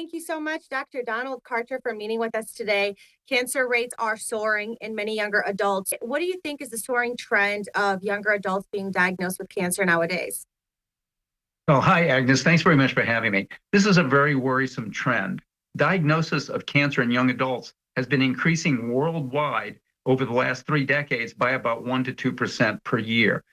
Thank you so much, Dr. Donald Karcher, for meeting with us today. Cancer rates are soaring in many younger adults. What do you think is the soaring trend of younger adults being diagnosed with cancer nowadays? Oh, hi, Agnes. Thanks very much for having me. This is a very worrisome trend. Diagnosis of cancer in young adults has been increasing worldwide over the last 3 decades by about 1 to 2% per year.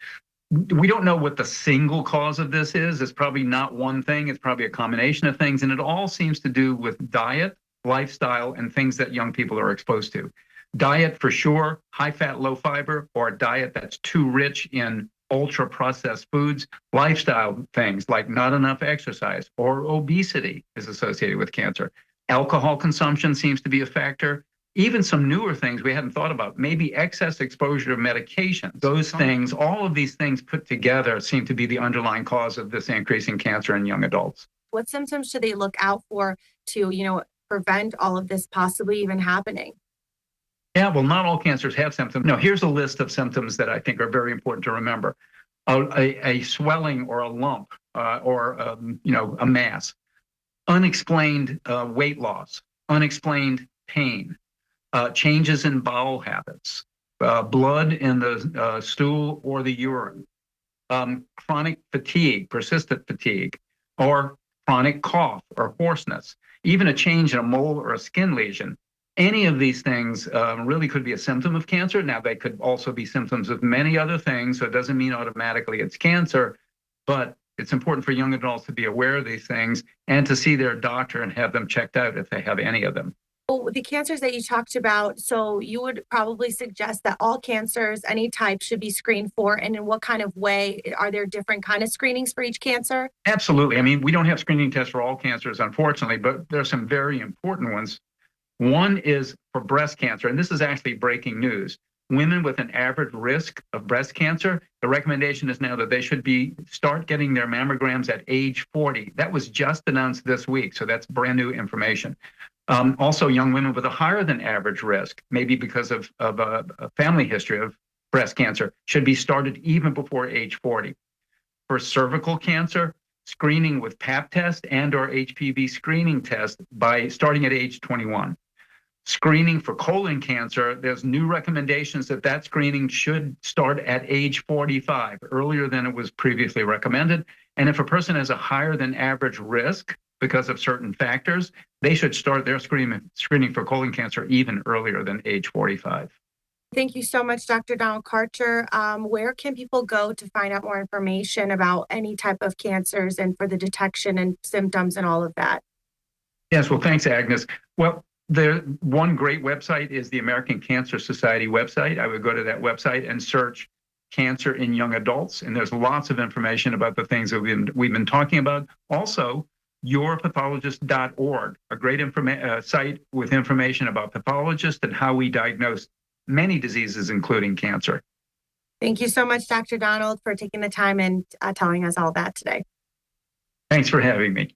We don't know what the single cause of this is. It's probably not one thing. It's probably a combination of things. And it all seems to do with diet, lifestyle, and things that young people are exposed to. Diet for sure, high fat, low fiber, or a diet that's too rich in ultra processed foods. Lifestyle things like not enough exercise or obesity is associated with cancer. Alcohol consumption seems to be a factor. Even some newer things we hadn't thought about, maybe excess exposure to medication. Those things, all of these things put together seem to be the underlying cause of this increase in cancer in young adults. What symptoms should they look out for to, prevent all of this possibly even happening? Yeah, well, not all cancers have symptoms. No, here's a list of symptoms that I think are very important to remember. A swelling or a lump or a mass, unexplained weight loss, unexplained pain, changes in bowel habits, blood in the stool or the urine, chronic fatigue, persistent fatigue, or chronic cough or hoarseness, even a change in a mole or a skin lesion. Any of these things really could be a symptom of cancer. Now, they could also be symptoms of many other things, so it doesn't mean automatically it's cancer, but it's important for young adults to be aware of these things and to see their doctor and have them checked out if they have any of them. Oh, the cancers that you talked about, so you would probably suggest that all cancers, any type, should be screened for, and in what kind of way? Are there different kind of screenings for each cancer? Absolutely. I mean, we don't have screening tests for all cancers, unfortunately, but there are some very important ones. One is for breast cancer, and this is actually breaking news. Women with an average risk of breast cancer, the recommendation is now that they should start getting their mammograms at age 40. That was just announced this week, so that's brand new information. Also, young women with a higher than average risk, maybe because of a family history of breast cancer, should be started even before age 40. For cervical cancer, screening with pap test and or HPV screening test by starting at age 21. Screening for colon cancer, there's new recommendations that screening should start at age 45, earlier than it was previously recommended. And if a person has a higher than average risk because of certain factors, they should start their screening for colon cancer even earlier than age 45. Thank you so much, Dr. Donald Karcher. Where can people go to find out more information about any type of cancers and for the detection and symptoms and all of that? Yes, well, thanks, Agnes. Well, one great website is the American Cancer Society website. I would go to that website and search cancer in young adults, and there's lots of information about the things that we've been talking about. Also, yourpathologist.org, a great site with information about pathologists and how we diagnose many diseases, including cancer. Thank you so much, Dr. Donald, for taking the time and telling us all that today. Thanks for having me.